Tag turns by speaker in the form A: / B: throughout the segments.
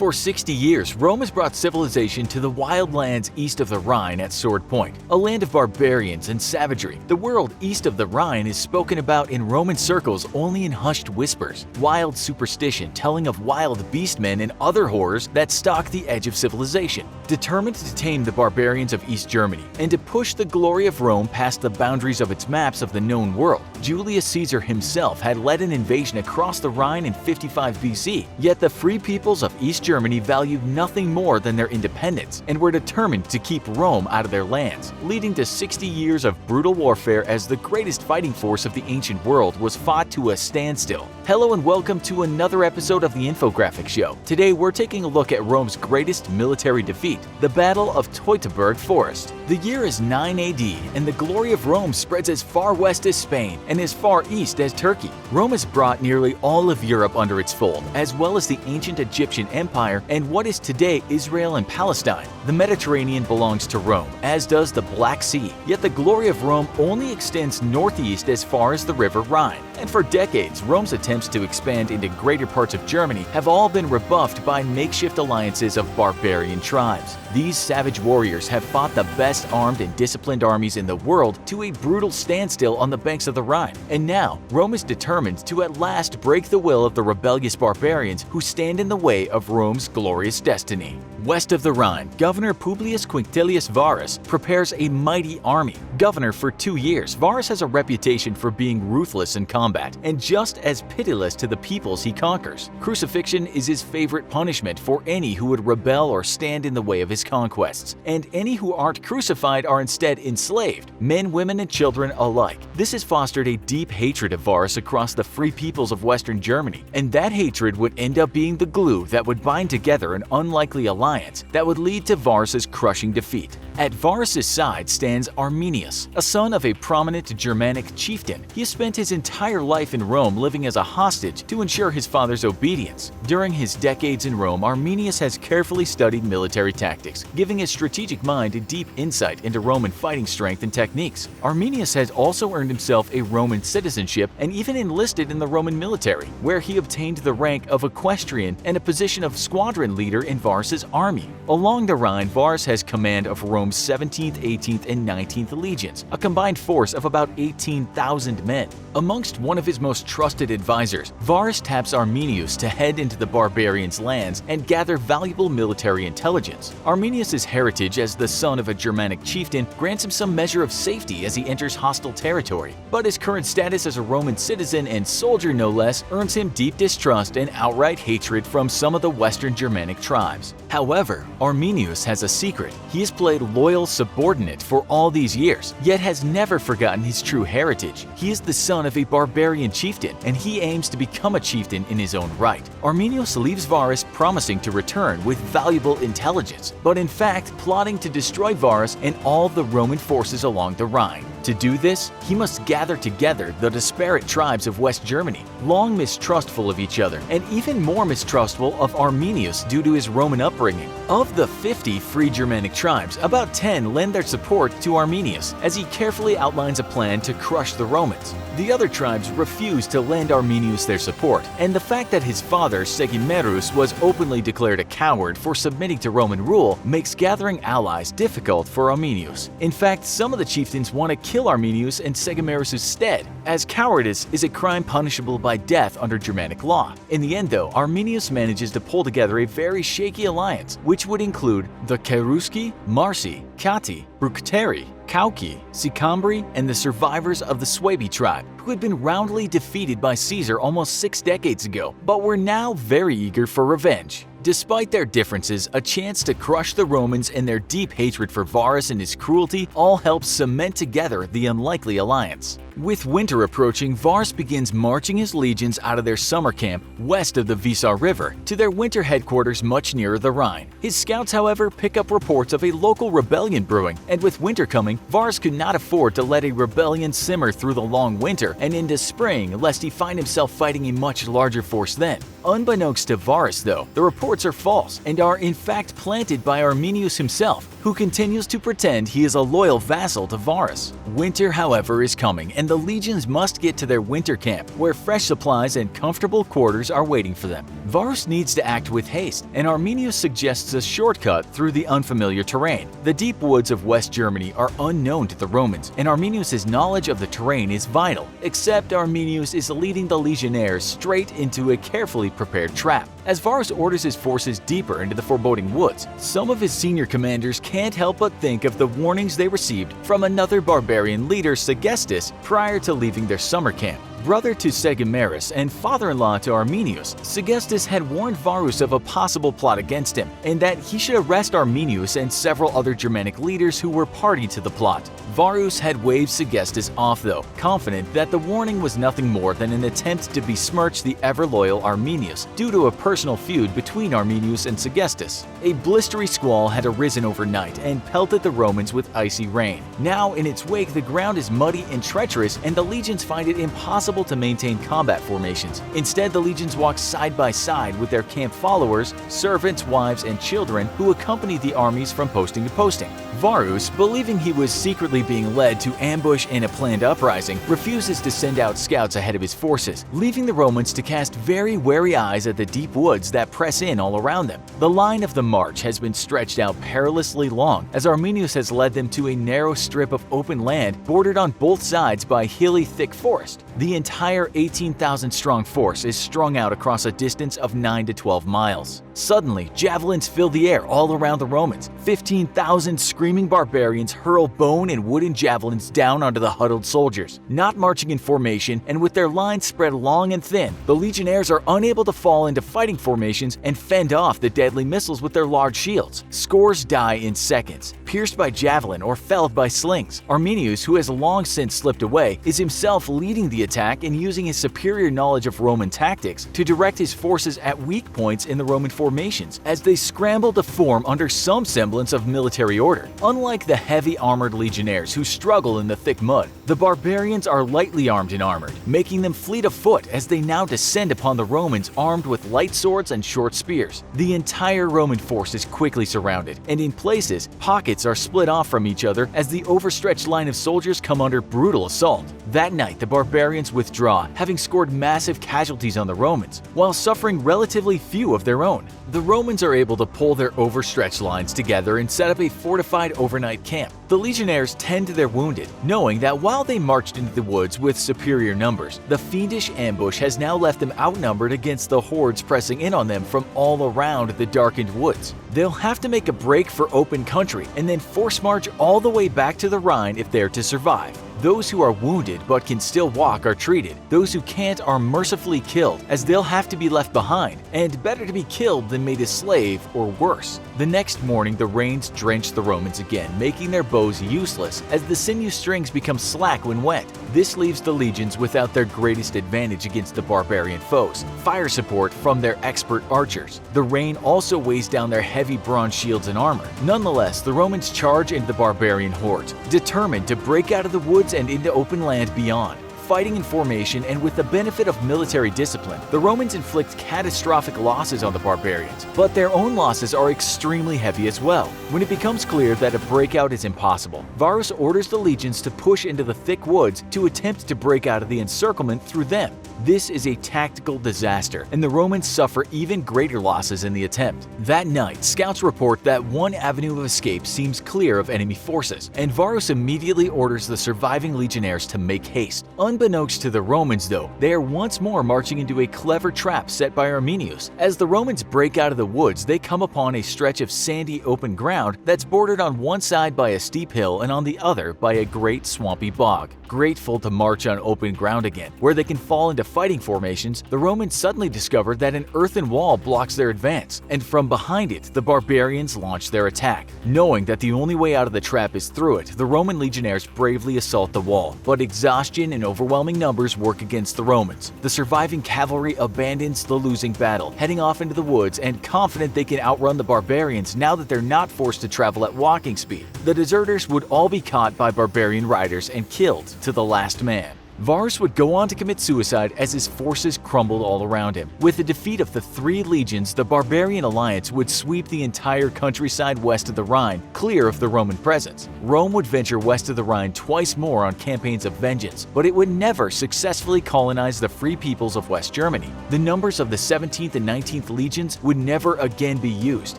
A: For 60 years, Rome has brought civilization to the wild lands east of the Rhine at Sword Point, a land of barbarians and savagery. The world east of the Rhine is spoken about in Roman circles only in hushed whispers, wild superstition telling of wild beastmen and other horrors that stalk the edge of civilization. Determined to tame the barbarians of East Germany and to push the glory of Rome past the boundaries of its maps of the known world, Julius Caesar himself had led an invasion across the Rhine in 55 BC, yet the free peoples of East Germany valued nothing more than their independence and were determined to keep Rome out of their lands, leading to 60 years of brutal warfare as the greatest fighting force of the ancient world was fought to a standstill. Hello and welcome to another episode of the Infographics Show. Today we're taking a look at Rome's greatest military defeat, the Battle of Teutoburg Forest. The year is 9 AD and the glory of Rome spreads as far west as Spain and as far east as Turkey. Rome has brought nearly all of Europe under its fold, as well as the ancient Egyptian Empire and what is today Israel and Palestine. The Mediterranean belongs to Rome, as does the Black Sea, yet the glory of Rome only extends northeast as far as the River Rhine. And for decades, Rome's attempts to expand into greater parts of Germany have all been rebuffed by makeshift alliances of barbarian tribes. These savage warriors have fought the best armed and disciplined armies in the world to a brutal standstill on the banks of the Rhine. And now, Rome is determined to at last break the will of the rebellious barbarians who stand in the way of Rome's glorious destiny. West of the Rhine, Governor Publius Quinctilius Varus prepares a mighty army. Governor for 2 years, Varus has a reputation for being ruthless in combat and just as pitiless to the peoples he conquers. Crucifixion is his favorite punishment for any who would rebel or stand in the way of his conquests, and any who aren't crucified are instead enslaved, men, women, and children alike. This has fostered a deep hatred of Varus across the free peoples of Western Germany, and that hatred would end up being the glue that would bind together an unlikely alliance that would lead to Varus's crushing defeat. At Varus's side stands Arminius, a son of a prominent Germanic chieftain. He has spent his entire life in Rome living as a hostage to ensure his father's obedience. During his decades in Rome, Arminius has carefully studied military tactics, giving his strategic mind a deep insight into Roman fighting strength and techniques. Arminius has also earned himself a Roman citizenship and even enlisted in the Roman military, where he obtained the rank of equestrian and a position of squadron leader in Varus's army. Along the Rhine, Varus has command of Rome's 17th, 18th, and 19th legions, a combined force of about 18,000 men. Amongst one of his most trusted advisors, Varus taps Arminius to head into the barbarians' lands and gather valuable military intelligence. Arminius' heritage as the son of a Germanic chieftain grants him some measure of safety as he enters hostile territory, but his current status as a Roman citizen and soldier no less earns him deep distrust and outright hatred from some of the Western Germanic tribes. However, Arminius has a secret. He has played loyal subordinate for all these years, yet has never forgotten his true heritage. He is the son of a barbarian chieftain, and he aims to become a chieftain in his own right. Arminius leaves Varus promising to return with valuable intelligence, but in fact plotting to destroy Varus and all the Roman forces along the Rhine. To do this, he must gather together the disparate tribes of West Germany, long mistrustful of each other, and even more mistrustful of Arminius due to his Roman upbringing. Of the 50 free Germanic tribes, about 10 lend their support to Arminius as he carefully outlines a plan to crush the Romans. The other tribes refuse to lend Arminius their support, and the fact that his father, Segimerus, was openly declared a coward for submitting to Roman rule makes gathering allies difficult for Arminius. In fact, some of the chieftains want to kill Arminius in Segimerus' stead, as cowardice is a crime punishable by death under Germanic law. In the end though, Arminius manages to pull together a very shaky alliance, which would include the Cherusci, Marsi, Catti, Bructeri, Cauci, Sicambri, and the survivors of the Suebi tribe, who had been roundly defeated by Caesar almost 6 decades ago, but were now very eager for revenge. Despite their differences, a chance to crush the Romans and their deep hatred for Varus and his cruelty all helped cement together the unlikely alliance. With winter approaching, Varus begins marching his legions out of their summer camp west of the Weser River to their winter headquarters much nearer the Rhine. His scouts, however, pick up reports of a local rebellion brewing, and with winter coming, Varus could not afford to let a rebellion simmer through the long winter and into spring lest he find himself fighting a much larger force then. Unbeknownst to Varus though, the reports are false and are in fact planted by Arminius himself, who continues to pretend he is a loyal vassal to Varus. Winter, however, is coming, and the legions must get to their winter camp, where fresh supplies and comfortable quarters are waiting for them. Varus needs to act with haste, and Arminius suggests a shortcut through the unfamiliar terrain. The deep woods of West Germany are unknown to the Romans, and Arminius' knowledge of the terrain is vital, except Arminius is leading the legionnaires straight into a carefully prepared trap. As Varus orders his forces deeper into the foreboding woods, some of his senior commanders can't help but think of the warnings they received from another barbarian leader, Segestus, prior to leaving their summer camp. Brother to Segimarus and father-in-law to Arminius, Segestus had warned Varus of a possible plot against him, and that he should arrest Arminius and several other Germanic leaders who were party to the plot. Varus had waved Segestus off though, confident that the warning was nothing more than an attempt to besmirch the ever-loyal Arminius due to a personal feud between Arminius and Segestus. A blistery squall had arisen overnight and pelted the Romans with icy rain. Now in its wake the ground is muddy and treacherous, and the legions find it impossible to maintain combat formations. Instead, the legions walk side by side with their camp followers, servants, wives, and children who accompany the armies from posting to posting. Varus, believing he was secretly being led to ambush in a planned uprising, refuses to send out scouts ahead of his forces, leaving the Romans to cast very wary eyes at the deep woods that press in all around them. The line of the march has been stretched out perilously long, as Arminius has led them to a narrow strip of open land bordered on both sides by hilly, thick forest. The entire 18,000-strong force is strung out across a distance of 9 to 12 miles. Suddenly, javelins fill the air all around the Romans. 15,000 screaming barbarians hurl bone and wooden javelins down onto the huddled soldiers. Not marching in formation and with their lines spread long and thin, the legionnaires are unable to fall into fighting formations and fend off the deadly missiles with their large shields. Scores die in seconds, pierced by javelin or felled by slings. Arminius, who has long since slipped away, is himself leading the attack and using his superior knowledge of Roman tactics to direct his forces at weak points in the Roman formations as they scramble to form under some semblance of military order. Unlike the heavy armored legionnaires who struggle in the thick mud, the barbarians are lightly armed and armored, making them fleet of foot as they now descend upon the Romans armed with light swords and short spears. The entire Roman force is quickly surrounded, and in places, pockets are split off from each other as the overstretched line of soldiers come under brutal assault. That night, the barbarians withdraw, having scored massive casualties on the Romans, while suffering relatively few of their own. The Romans are able to pull their overstretched lines together and set up a fortified overnight camp. The legionnaires tend to their wounded, knowing that while they marched into the woods with superior numbers, the fiendish ambush has now left them outnumbered against the hordes pressing in on them from all around the darkened woods. They'll have to make a break for open country and then force march all the way back to the Rhine if they're to survive. Those who are wounded but can still walk are treated. Those who can't are mercifully killed, as they'll have to be left behind, and better to be killed than made a slave or worse. The next morning, the rains drench the Romans again, making their bows useless as the sinew strings become slack when wet. This leaves the legions without their greatest advantage against the barbarian foes, fire support from their expert archers. The rain also weighs down their heavy bronze shields and armor. Nonetheless, the Romans charge into the barbarian hordes, determined to break out of the woods and into open land beyond. Fighting in formation and with the benefit of military discipline, the Romans inflict catastrophic losses on the barbarians, but their own losses are extremely heavy as well. When it becomes clear that a breakout is impossible, Varus orders the legions to push into the thick woods to attempt to break out of the encirclement through them. This is a tactical disaster, and the Romans suffer even greater losses in the attempt. That night, scouts report that one avenue of escape seems clear of enemy forces, and Varus immediately orders the surviving legionnaires to make haste. Unbeknownst to the Romans, though, they are once more marching into a clever trap set by Arminius. As the Romans break out of the woods, they come upon a stretch of sandy open ground that's bordered on one side by a steep hill and on the other by a great swampy bog. Grateful to march on open ground again, where they can fall into fighting formations, the Romans suddenly discover that an earthen wall blocks their advance, and from behind it, the barbarians launch their attack. Knowing that the only way out of the trap is through it, the Roman legionnaires bravely assault the wall, but exhaustion and overwhelming numbers work against the Romans. The surviving cavalry abandons the losing battle, heading off into the woods and confident they can outrun the barbarians now that they're not forced to travel at walking speed. The deserters would all be caught by barbarian riders and killed to the last man. Varus would go on to commit suicide as his forces crumbled all around him. With the defeat of the 3 legions, the barbarian alliance would sweep the entire countryside west of the Rhine clear of the Roman presence. Rome would venture west of the Rhine twice more on campaigns of vengeance, but it would never successfully colonize the free peoples of West Germany. The numbers of the 17th and 19th legions would never again be used,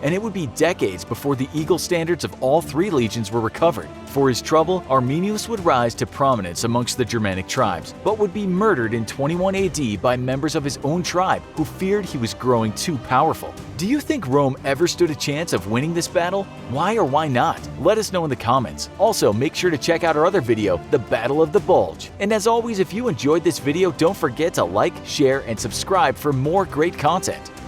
A: and it would be decades before the eagle standards of all 3 legions were recovered. For his trouble, Arminius would rise to prominence amongst the Germanic tribes, but would be murdered in 21 AD by members of his own tribe who feared he was growing too powerful. Do you think Rome ever stood a chance of winning this battle? Why or why not? Let us know in the comments. Also, make sure to check out our other video, The Battle of the Bulge. And as always, if you enjoyed this video, don't forget to like, share, and subscribe for more great content.